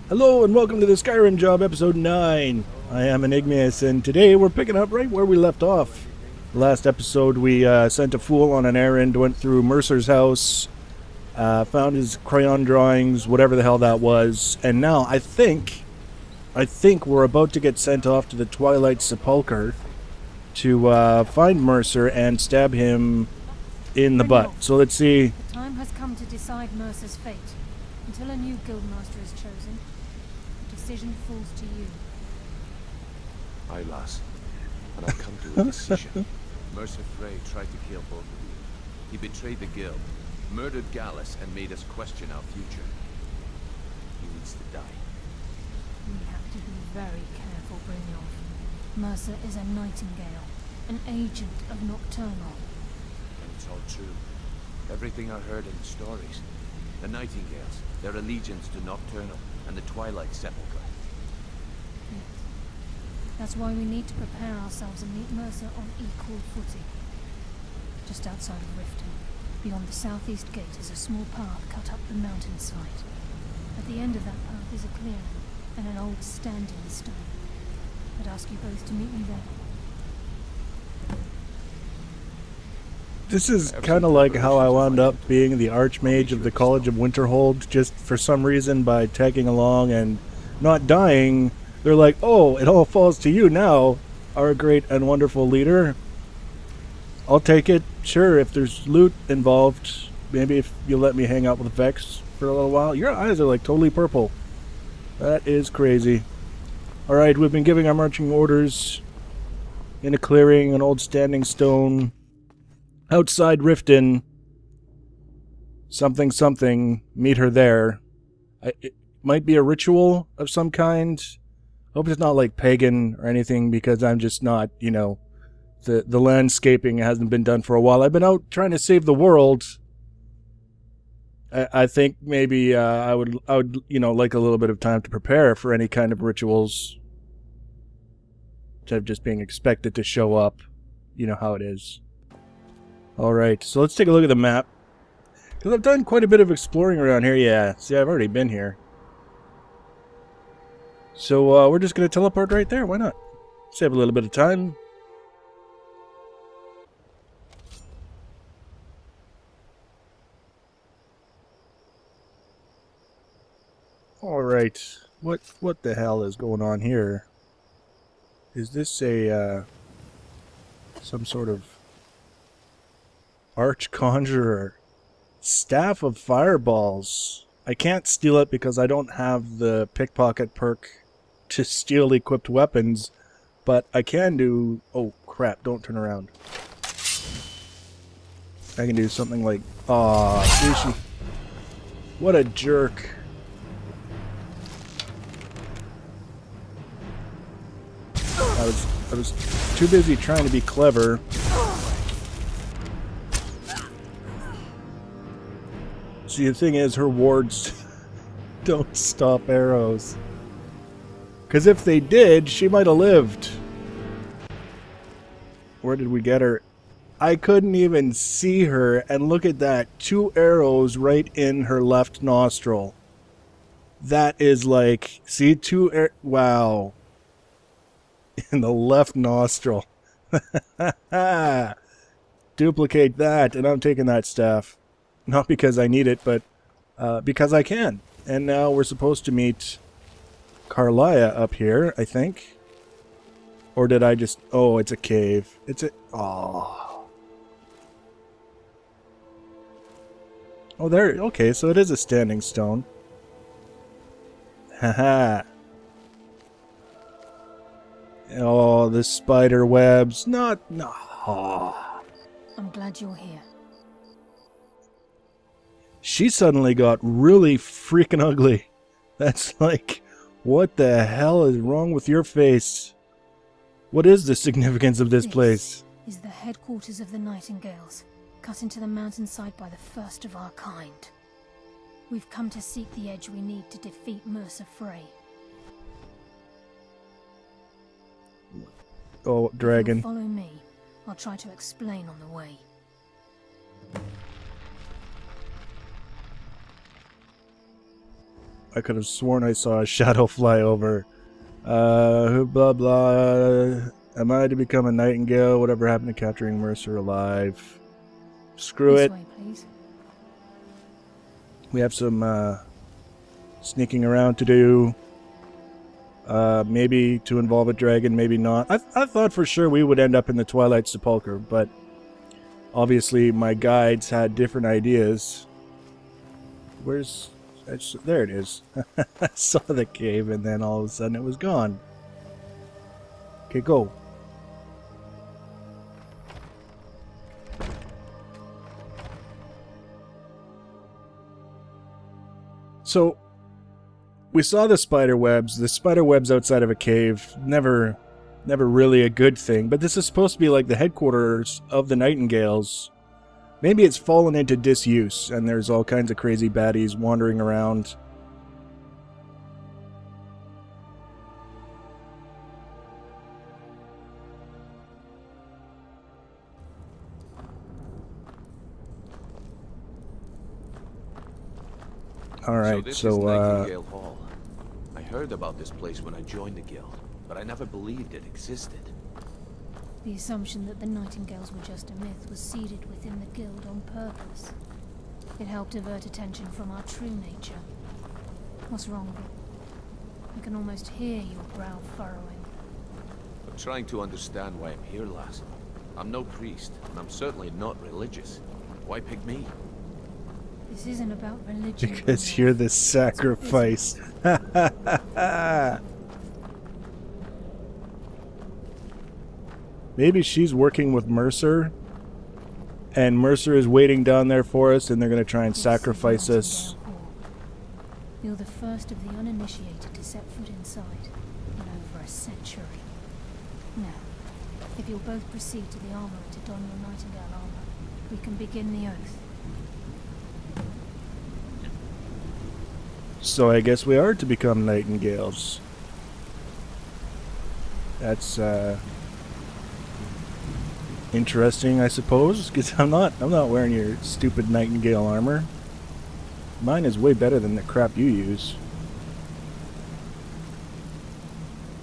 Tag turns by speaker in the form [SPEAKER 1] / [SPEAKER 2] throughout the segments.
[SPEAKER 1] Hello and welcome to the Skyrim job, episode 9. I am Enigmius, and today we're picking up right where we left off. Last episode we sent a fool on an errand, went through Mercer's house, found his crayon drawings, whatever the hell that was, and now I think we're about to get sent off to the Twilight Sepulchre to find Mercer and stab him in the butt. So let's see.
[SPEAKER 2] The time has come to decide Mercer's fate. Until a new guildmaster is chosen, the decision falls to you.
[SPEAKER 3] Aye, lass. And I've come to a decision. Mercer Frey tried to kill both of you. He betrayed the guild, murdered Gallus, and made us question our future. He needs to die.
[SPEAKER 2] We have to be very careful, Brynjolf. Mercer is a nightingale, an agent of Nocturnal.
[SPEAKER 3] And it's all true. Everything I heard in the stories. The Nightingales, their allegiance to Nocturnal, and the Twilight Sepulchre.
[SPEAKER 2] Yes. That's why we need to prepare ourselves and meet Mercer on equal footing. Just outside of Riften, beyond the southeast gate, is a small path cut up the mountainside. At the end of that path is a clearing and an old standing stone. I'd ask you both to meet me there.
[SPEAKER 1] This is kind of like how I wound up being the Arch-Mage of the College of Winterhold, just for some reason by tagging along and not dying. They're like, oh, it all falls to you now, our great and wonderful leader. I'll take it. Sure, if there's loot involved, maybe if you let me hang out with Vex for a little while. Your eyes are like totally purple. That is crazy. Alright, we've been giving our marching orders in a clearing, an old standing stone. Outside Riften, something, meet her there. It might be a ritual of some kind. Hope it's not like pagan or anything, because I'm just not, the landscaping hasn't been done for a while. I've been out trying to save the world. I think maybe I would like a little bit of time to prepare for any kind of rituals. Instead of just being expected to show up. You know how it is. Alright, so let's take a look at the map. Because I've done quite a bit of exploring around here. Yeah, see, I've already been here. So we're just going to teleport right there. Why not? Save a little bit of time. Alright, what the hell is going on here? Is this a, some sort of Arch-Conjurer? Staff of Fireballs. I can't steal it because I don't have the pickpocket perk to steal equipped weapons, but I can do... Oh, crap, don't turn around. I can do something like... Aw, sushi. What a jerk. I was too busy trying to be clever. See, the thing is, her wards don't stop arrows. Because if they did, she might have lived. Where did we get her? I couldn't even see her, and look at that. 2 arrows right in her left nostril. That is like... See, 2 wow. In the left nostril. Duplicate that, and I'm taking that staff. Not because I need it, but because I can. And now we're supposed to meet Carlia up here, I think. Or did I just... Oh, it's a cave. It's a... Oh. Oh, there... Okay, so it is a standing stone. Haha. Oh, the spider webs. Not... No. Oh.
[SPEAKER 2] I'm glad you're here.
[SPEAKER 1] She suddenly got really freaking ugly. That's like, what the hell is wrong with your face? What is the significance of this place?
[SPEAKER 2] This is the headquarters of the Nightingales, cut into the mountainside by the first of our kind. We've come to seek the edge we need to defeat Mercer Frey.
[SPEAKER 1] Oh, dragon.
[SPEAKER 2] Follow me. I'll try to explain on the way.
[SPEAKER 1] I could have sworn I saw a shadow fly over. Blah blah. Am I to become a nightingale? Whatever happened to capturing Mercer alive? Screw
[SPEAKER 2] This
[SPEAKER 1] it.
[SPEAKER 2] way, please.
[SPEAKER 1] We have some sneaking around to do. Maybe to involve a dragon, maybe not. I thought for sure we would end up in the Twilight Sepulchre, but obviously my guides had different ideas. Where's... there it is. I saw the cave and then all of a sudden it was gone. Okay, go. So, we saw the spider webs. The spider webs outside of a cave, never really a good thing. But this is supposed to be like the headquarters of the Nightingales. Maybe it's fallen into disuse, and there's all kinds of crazy baddies wandering around. Alright,
[SPEAKER 3] this
[SPEAKER 1] so,
[SPEAKER 3] is Nightingale Hall. I heard about this place when I joined the guild, but I never believed it existed.
[SPEAKER 2] The assumption that the Nightingales were just a myth was seeded within the guild on purpose. It helped divert attention from our true nature. What's wrong, Bill? I can almost hear your brow furrowing.
[SPEAKER 3] I'm trying to understand why I'm here, lass. I'm no priest, and I'm certainly not religious. Why pick me?
[SPEAKER 2] This isn't about religion.
[SPEAKER 1] because you're the sacrifice. Maybe she's working with Mercer, and Mercer is waiting down there for us, and they're going to try and sacrifice us.
[SPEAKER 2] You're the first of the uninitiated to set foot inside in over a century. Now, if you'll both proceed to the armory to don your Nightingale armor, we can begin the oath.
[SPEAKER 1] So I guess we are to become Nightingales. That's interesting, I suppose, because I'm not wearing your stupid Nightingale armor. Mine is way better than the crap you use.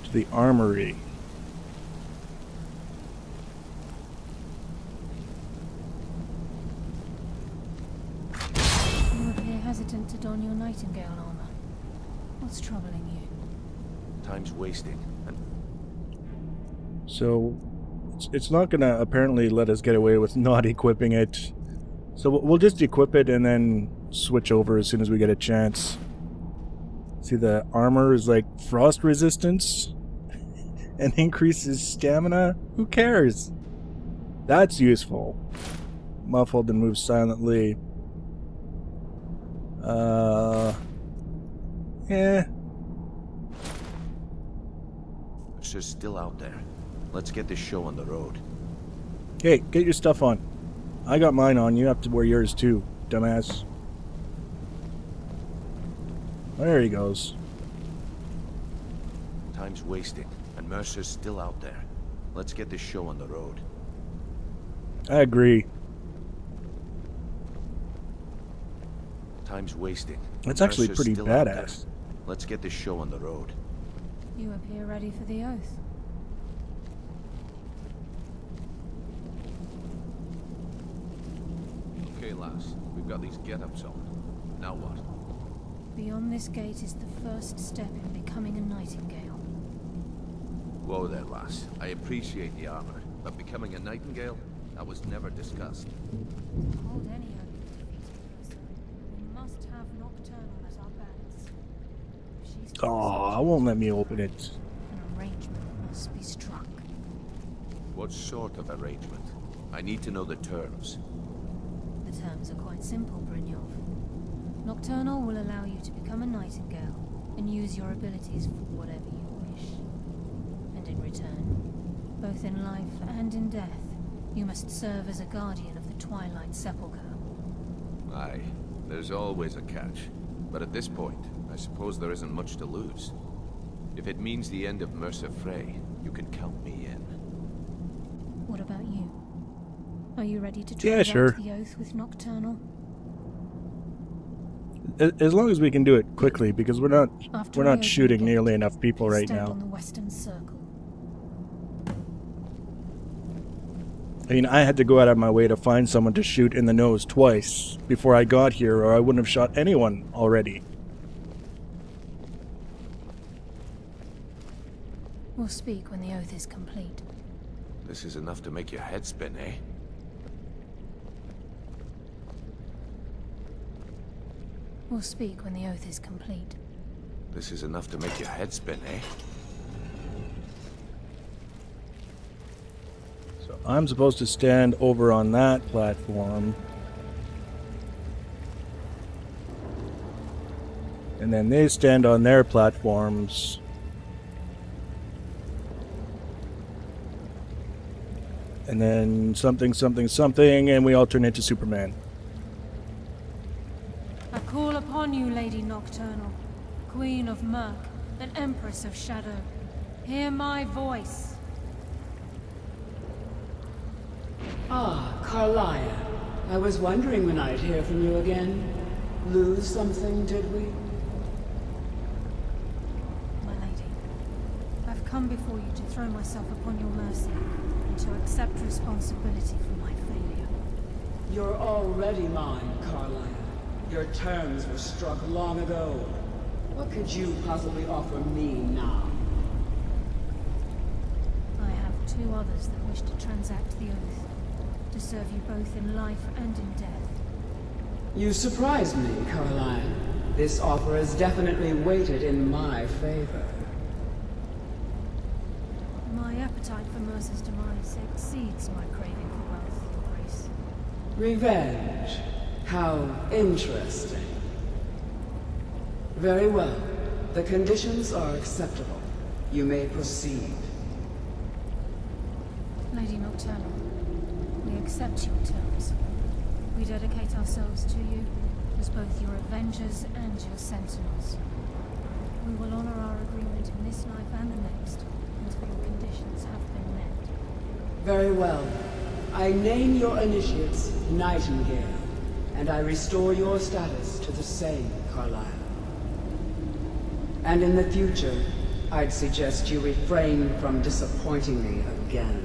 [SPEAKER 1] To the armory.
[SPEAKER 2] You appear hesitant to don your Nightingale armor. What's troubling you?
[SPEAKER 3] Time's wasting, and
[SPEAKER 1] So it's not gonna apparently let us get away with not equipping it. So we'll just equip it and then switch over as soon as we get a chance. See, the armor is like frost resistance and increases stamina. Who cares? That's useful. Muffled and moves silently. Yeah.
[SPEAKER 3] Mercer's still out there. Let's get this show on the road.
[SPEAKER 1] Hey, get your stuff on. I got mine on. You have to wear yours too, dumbass. There he goes.
[SPEAKER 3] Time's wasting, and Mercer's still out there. Let's get this show on the road.
[SPEAKER 1] I agree.
[SPEAKER 3] Time's wasting.
[SPEAKER 1] That's actually
[SPEAKER 3] Mercer's
[SPEAKER 1] pretty
[SPEAKER 3] still out there.
[SPEAKER 1] badass.
[SPEAKER 3] Let's get this show on the road.
[SPEAKER 2] You appear ready for the oath.
[SPEAKER 3] Okay, lass. We've got these get-ups on. Now what?
[SPEAKER 2] Beyond this gate is the first step in becoming a Nightingale.
[SPEAKER 3] Whoa there, lass. I appreciate the armor, but becoming a Nightingale? That was never discussed.
[SPEAKER 2] To hold any hope of defeating Mercer, we must have Nocturnal at our backs. If she's to
[SPEAKER 1] Aw,
[SPEAKER 2] accept
[SPEAKER 1] I won't let me open it.
[SPEAKER 2] an arrangement must be struck.
[SPEAKER 3] What sort of arrangement? I need to know the terms.
[SPEAKER 2] The terms are quite simple, Brynjolf. Nocturnal will allow you to become a Nightingale and use your abilities for whatever you wish. And in return, both in life and in death, you must serve as a guardian of the Twilight Sepulchre.
[SPEAKER 3] Aye, there's always a catch. But at this point, I suppose there isn't much to lose. If it means the end of Mercer Frey, you can count me in.
[SPEAKER 2] What about you? Are you ready to try
[SPEAKER 1] Yeah,
[SPEAKER 2] out
[SPEAKER 1] sure.
[SPEAKER 2] the oath with Nocturnal?
[SPEAKER 1] As long as we can do it quickly, because we're not
[SPEAKER 2] After
[SPEAKER 1] we're not
[SPEAKER 2] reopening
[SPEAKER 1] shooting
[SPEAKER 2] the gate,
[SPEAKER 1] nearly enough people right
[SPEAKER 2] stand
[SPEAKER 1] now.
[SPEAKER 2] on the western circle.
[SPEAKER 1] I mean, I had to go out of my way to find someone to shoot in the nose twice before I got here, or I wouldn't have shot anyone already.
[SPEAKER 2] We'll speak when the oath is complete.
[SPEAKER 3] This is enough to make your head spin, eh?
[SPEAKER 2] We'll speak when the oath is complete.
[SPEAKER 3] This is enough to make your head spin, eh?
[SPEAKER 1] So I'm supposed to stand over on that platform. And then they stand on their platforms. And then something, something, something, and we all turn into Superman.
[SPEAKER 2] I call upon you, Lady Nocturnal, Queen of Murk, and Empress of Shadow. Hear my voice.
[SPEAKER 4] Ah, Carlia. I was wondering when I'd hear from you again. Lose something, did we?
[SPEAKER 2] My lady, I've come before you to throw myself upon your mercy and to accept responsibility for my failure.
[SPEAKER 4] You're already mine, Carlia. Your terms were struck long ago. What could you possibly offer me now?
[SPEAKER 2] I have two others that wish to transact the oath, to serve you both in life and in death.
[SPEAKER 4] You surprised me, Caroline. This offer is definitely weighted in my favor.
[SPEAKER 2] My appetite for Mercer's demise exceeds my craving for wealth and grace.
[SPEAKER 4] Revenge. How interesting. Very well. The conditions are acceptable. You may proceed.
[SPEAKER 2] Lady Nocturnal, we accept your terms. We dedicate ourselves to you as both your avengers and your sentinels. We will honor our agreement in this life and the next until your conditions have been met.
[SPEAKER 4] Very well. I name your initiates Nightingale, and I restore your status to the same, Carlisle. And in the future, I'd suggest you refrain from disappointing me again.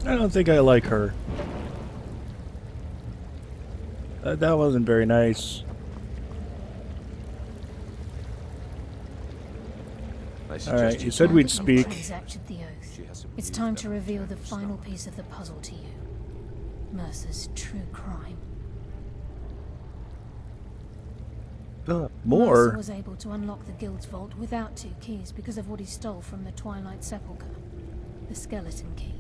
[SPEAKER 1] I don't think I like her. That wasn't very nice. Alright, you said we'd speak.
[SPEAKER 2] Transacted the oath. It's time to reveal the final piece of the puzzle to you. Mercer's true crime. Mercer
[SPEAKER 1] More?
[SPEAKER 2] was able to unlock the guild's vault without 2 keys because of what he stole from the Twilight Sepulchre, the skeleton key.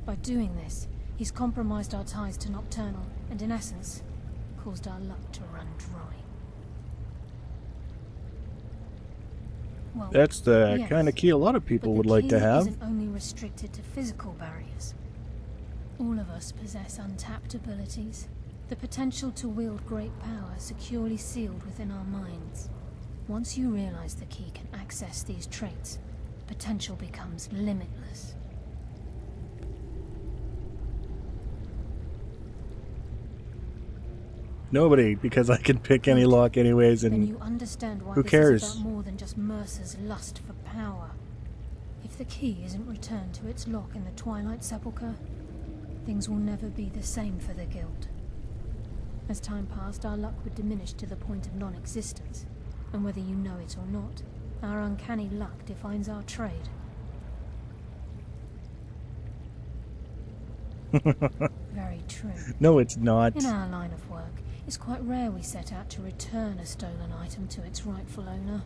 [SPEAKER 2] By doing this, he's compromised our ties to Nocturnal, and in essence, caused our luck to run dry. Well,
[SPEAKER 1] That's the
[SPEAKER 2] yes,
[SPEAKER 1] kind of key a lot of
[SPEAKER 2] but
[SPEAKER 1] people
[SPEAKER 2] the
[SPEAKER 1] would like to
[SPEAKER 2] key
[SPEAKER 1] have.
[SPEAKER 2] isn't only restricted to physical barriers. All of us possess untapped abilities, the potential to wield great power securely sealed within our minds. Once you realize the key can access these traits, potential becomes limitless.
[SPEAKER 1] Nobody, because I can pick any lock anyways,
[SPEAKER 2] Then
[SPEAKER 1] and
[SPEAKER 2] you understand why
[SPEAKER 1] who
[SPEAKER 2] this
[SPEAKER 1] cares?
[SPEAKER 2] is about more than just Mercer's lust for power. If the key isn't returned to its lock in the Twilight Sepulchre, things will never be the same for the Guild. As time passed, our luck would diminish to the point of non-existence, and whether you know it or not, our uncanny luck defines our trade. Very true.
[SPEAKER 1] no, it's not.
[SPEAKER 2] In our line of work, it's quite rare we set out to return a stolen item to its rightful owner.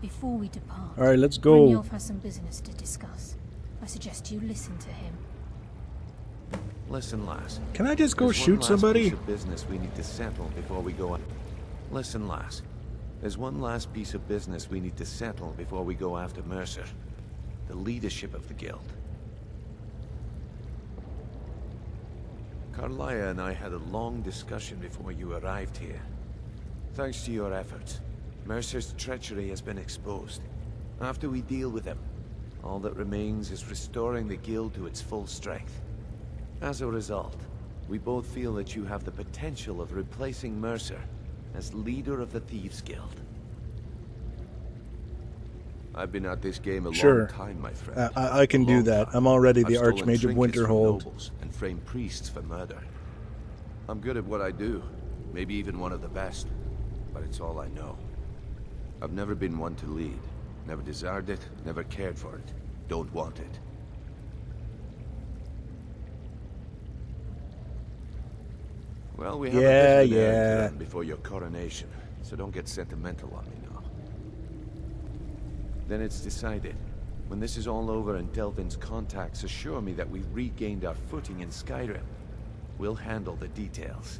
[SPEAKER 2] Before we depart,
[SPEAKER 1] Alright, let's go.
[SPEAKER 2] Brynjolf has some business to discuss. I suggest you listen to him.
[SPEAKER 3] Listen, lass.
[SPEAKER 1] Can I just go
[SPEAKER 3] There's one
[SPEAKER 1] shoot
[SPEAKER 3] last
[SPEAKER 1] somebody?
[SPEAKER 3] piece of business we need to settle before we go on. Listen, lass. There's one last piece of business we need to settle before we go after Mercer. The leadership of the guild. Carlia and I had a long discussion before you arrived here. Thanks to your efforts, Mercer's treachery has been exposed. After we deal with him, all that remains is restoring the guild to its full strength. As a result, We both feel that you have the potential of replacing Mercer as leader of the Thieves Guild. I've been at this game a
[SPEAKER 1] Sure.
[SPEAKER 3] long time, my friend.
[SPEAKER 1] I can
[SPEAKER 3] A
[SPEAKER 1] do
[SPEAKER 3] long
[SPEAKER 1] that.
[SPEAKER 3] time.
[SPEAKER 1] I'm already
[SPEAKER 3] I've
[SPEAKER 1] the
[SPEAKER 3] stolen
[SPEAKER 1] Arch-Mage of
[SPEAKER 3] trinkets from
[SPEAKER 1] Winterhold.
[SPEAKER 3] nobles and framed priests for murder. I'm good at what I do, maybe even one of the best, but it's all I know. I've never been one to lead. Never desired it, never cared for it. Don't want it. Well, we have a bit of an errand to run before your coronation, so don't get sentimental on me now. Then it's decided. When this is all over and Delvin's contacts assure me that we've regained our footing in Skyrim, we'll handle the details.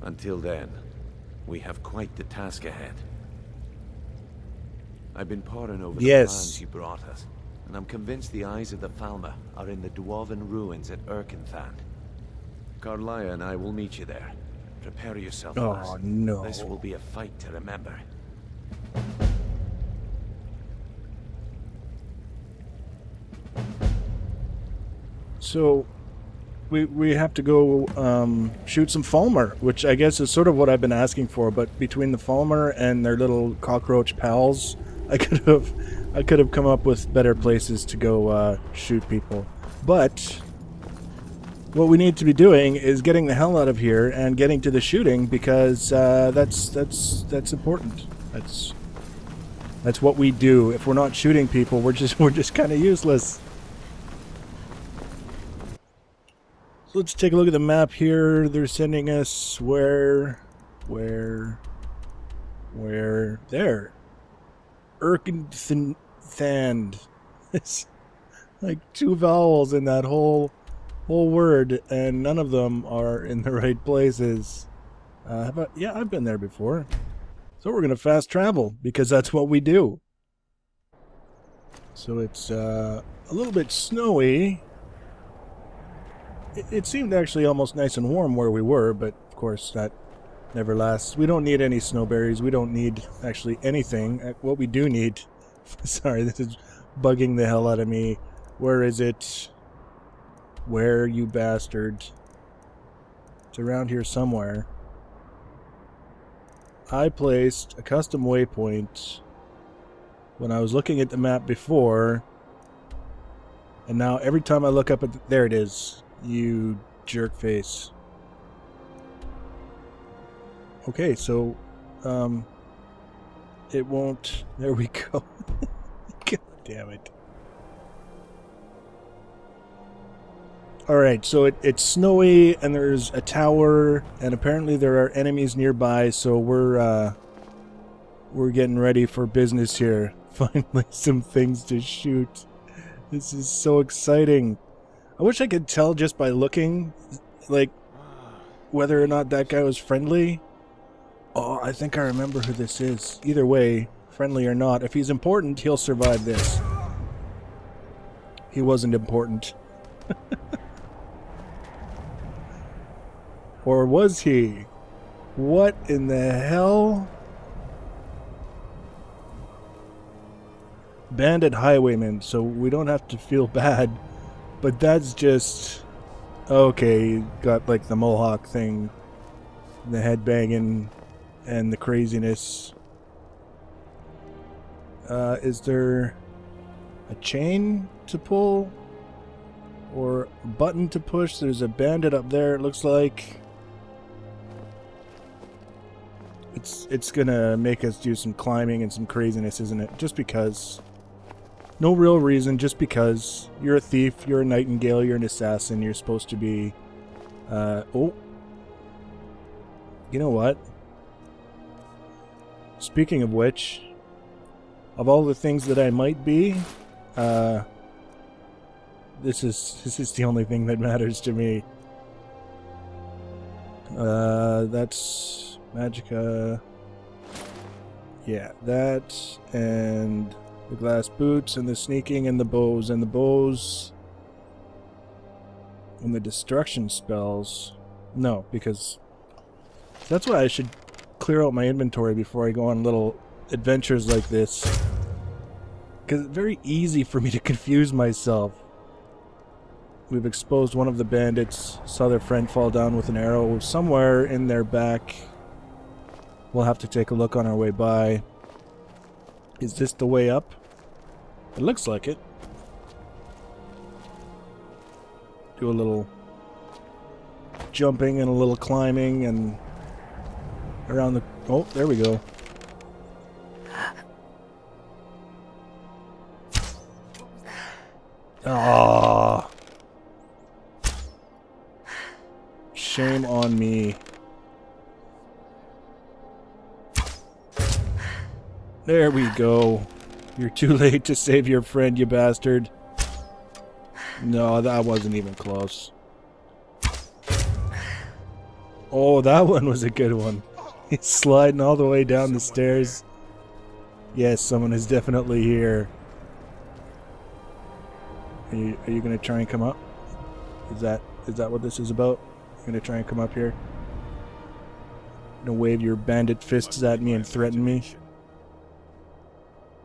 [SPEAKER 3] Until then, we have quite the task ahead. I've been poring over the plans you brought us, and I'm convinced the eyes of the Falmer are in the Dwarven ruins at Erkenthand. Carlia and I will meet you there. Prepare yourself, lass.
[SPEAKER 1] Oh, no.
[SPEAKER 3] This will be a fight to remember.
[SPEAKER 1] So, we have to go shoot some Falmer, which I guess is sort of what I've been asking for. But between the Falmer and their little cockroach pals, I could have come up with better places to go shoot people. But what we need to be doing is getting the hell out of here and getting to the shooting, because that's important. That's what we do. If we're not shooting people, we're just kind of useless. So let's take a look at the map here. They're sending us where there. Erkenthand. It's like 2 vowels in that whole word, and none of them are in the right places. But yeah, I've been there before. So we're gonna fast travel, because that's what we do. So it's a little bit snowy. It seemed actually almost nice and warm where we were, but of course that never lasts. We don't need any snowberries. We don't need actually anything. What we do need... Sorry, this is bugging the hell out of me. Where is it? Where, you bastard? It's around here somewhere. I placed a custom waypoint when I was looking at the map before, and now every time I look up at there it is. You jerk face. Okay, so it won't... There we go. God damn it. Alright, so it's snowy, and there's a tower, and apparently there are enemies nearby, so we're getting ready for business here. Finally some things to shoot. This is so exciting. I wish I could tell just by looking, like, whether or not that guy was friendly. Oh, I think I remember who this is. Either way, friendly or not, if he's important, he'll survive this. He wasn't important. Or was he? What in the hell? Bandit highwayman, so we don't have to feel bad. But that's just... Okay, got like the mohawk thing, the head banging, and the craziness. Is there a chain to pull? Or a button to push? There's a bandit up there, it looks like. It's gonna make us do some climbing and some craziness, isn't it? Just because. No real reason, just because. You're a thief, you're a nightingale, you're an assassin, you're supposed to be... oh. You know what? Speaking of which, of all the things that I might be, this is the only thing that matters to me. That's Magicka. Yeah, that, and the glass boots, and the sneaking, and the bows, and the destruction spells. No, because that's why I should clear out my inventory before I go on little adventures like this. Because it's very easy for me to confuse myself We've exposed one of the bandits. Saw their friend fall down with an arrow somewhere in their back. We'll have to take a look on our way by. Is this the way up? It looks like it. Do a little jumping and a little climbing and around the... Oh, there we go. Ah, shame on me. There we go. You're too late to save your friend, you bastard. No, that wasn't even close. Oh, that one was a good one. He's sliding all the way down the stairs. Yes, someone is definitely here. Are you going to try and come up? Is that what this is about? You're going to try and come up here? Going to wave your bandit fists at me and threaten me?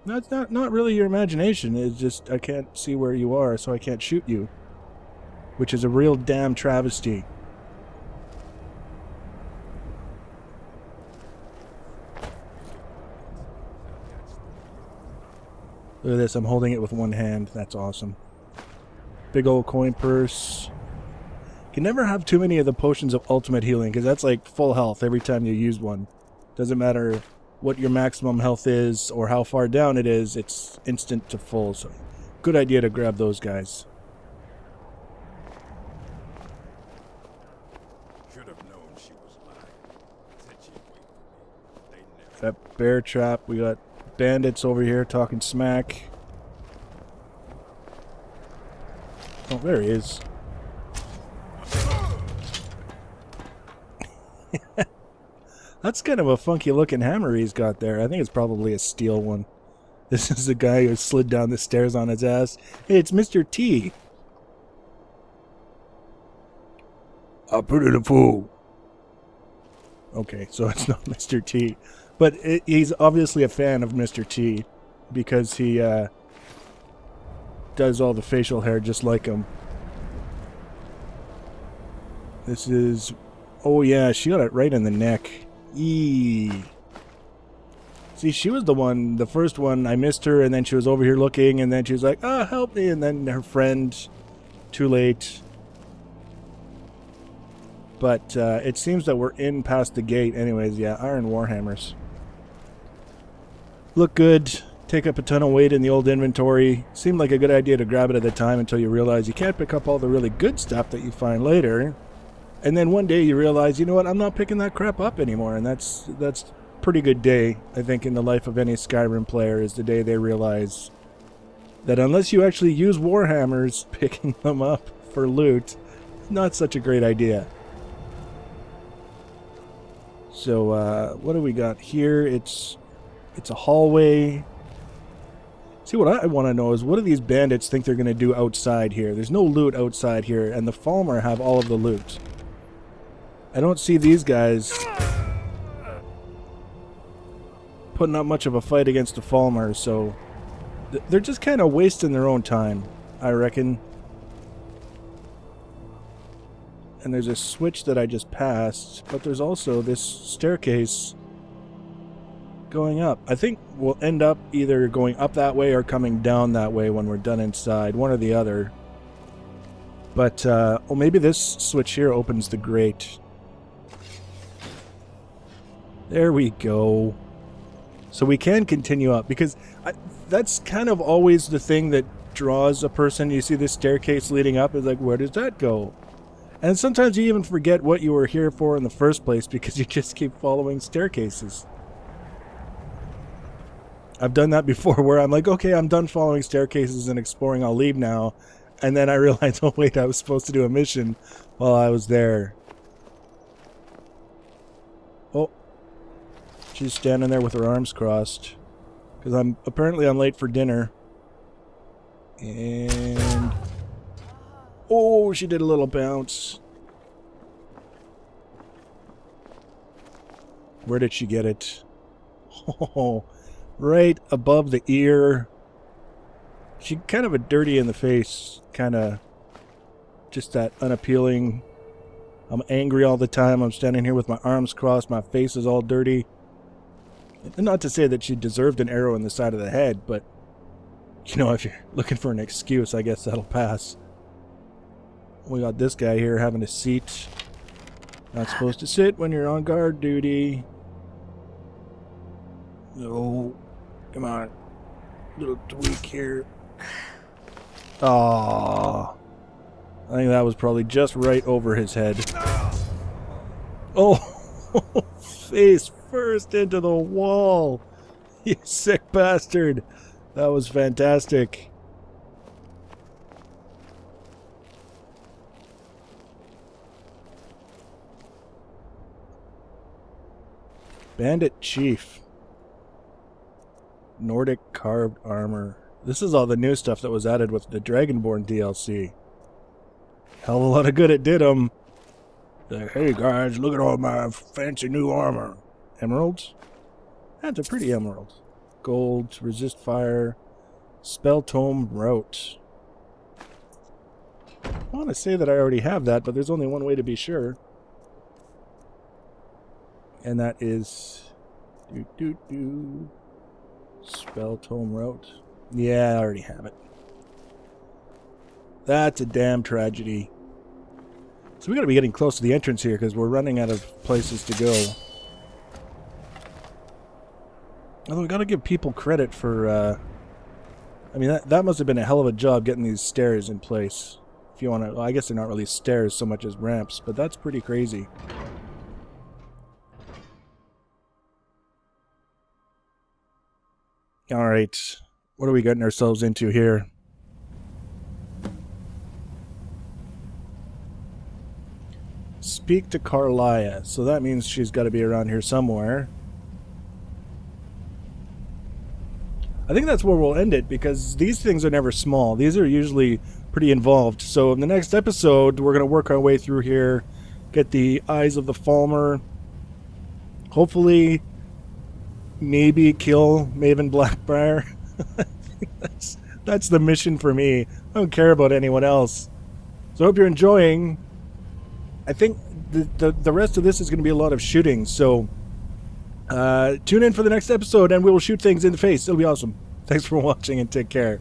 [SPEAKER 1] That's not really your imagination. It's just I can't see where you are, so I can't shoot you. Which is a real damn travesty. Look at this, I'm holding it with one hand. That's awesome. Big old coin purse. You can never have too many of the potions of ultimate healing, because that's like full health every time you use one. Doesn't matter what your maximum health is or how far down it is, it's instant to full. So good idea to grab those guys.
[SPEAKER 5] Should have known she was lying. Said she'd wait for me. They never.
[SPEAKER 1] Got bear trap. We got bandits over here talking smack. Oh, there he is. That's kind of a funky looking hammer he's got there. I think it's probably a steel one. This is the guy who slid down the stairs on his ass. Hey, it's Mr. T. I put it a fool. Okay, so it's not Mr. T. But he's obviously a fan of Mr. T because he does all the facial hair just like him. This is... Oh yeah, she got it right in the neck. Eee. See, she was the first one, I missed her, and then she was over here looking, and then she was like, "Ah, help me," and then her friend, too late. But it seems that we're in past the gate anyways. Yeah, iron warhammers. Look good, take up a ton of weight in the old inventory. Seemed like a good idea to grab it at the time until you realize you can't pick up all the really good stuff that you find later. And then one day you realize, you know what, I'm not picking that crap up anymore, and that's pretty good day, I think, in the life of any Skyrim player, is the day they realize that unless you actually use warhammers, picking them up for loot, not such a great idea. So, what do we got here? It's a hallway. See, what I want to know is, what do these bandits think they're going to do outside here? There's no loot outside here, and the Falmer have all of the loot. I don't see these guys putting up much of a fight against the Falmer, so they're just kind of wasting their own time, I reckon. And there's a switch that I just passed, but there's also this staircase going up. I think we'll end up either going up that way or coming down that way when we're done inside, one or the other. But, oh, maybe this switch here opens the grate. There we go. So we can continue up, because that's kind of always the thing that draws a person. You see this staircase leading up, it's like, where does that go? And sometimes you even forget what you were here for in the first place because you just keep following staircases. I've done that before where I'm like, okay, I'm done following staircases and exploring, I'll leave now. And then I realized, oh wait, I was supposed to do a mission while I was there. Oh. She's standing there with her arms crossed. Because I'm late for dinner. And... oh, she did a little bounce. Where did she get it? Oh, right above the ear. She kind of a dirty in the face kind of just that unappealing. I'm angry all the time. I'm standing here with my arms crossed. My face is all dirty. And not to say that she deserved an arrow in the side of the head, but, you know, if you're looking for an excuse, I guess that'll pass. We got this guy here having a seat. Not supposed to sit when you're on guard duty. No. Come on. Little tweak here. Aww. I think that was probably just right over his head. Oh, face first into the wall. You sick bastard. That was fantastic. Bandit Chief. Nordic carved armor. This is all the new stuff that was added with the Dragonborn DLC. Hell of a lot of good it did 'em. Like, hey guys, look at all my fancy new armor. Emeralds? That's a pretty emerald. Gold, resist fire, spell tome route. I want to say that I already have that, but there's only one way to be sure. And that is... Spell tome route. Yeah, I already have it. That's a damn tragedy. So we gotta be getting close to the entrance here because we're running out of places to go. Although we gotta give people credit for, I mean, that must have been a hell of a job getting these stairs in place. If you wanna, well, I guess they're not really stairs so much as ramps, but that's pretty crazy. Alright, what are we getting ourselves into here? Speak to Carlia. So that means she's got to be around here somewhere. I think that's where we'll end it, because these things are never small. These are usually pretty involved. So in the next episode, we're going to work our way through here, get the Eyes of the Falmer, hopefully maybe kill Maven Blackbriar. that's the mission for me. I don't care about anyone else. So I hope you're enjoying. I think the rest of this is going to be a lot of shooting, so tune in for the next episode and we will shoot things in the face. It'll be awesome. Thanks for watching and take care.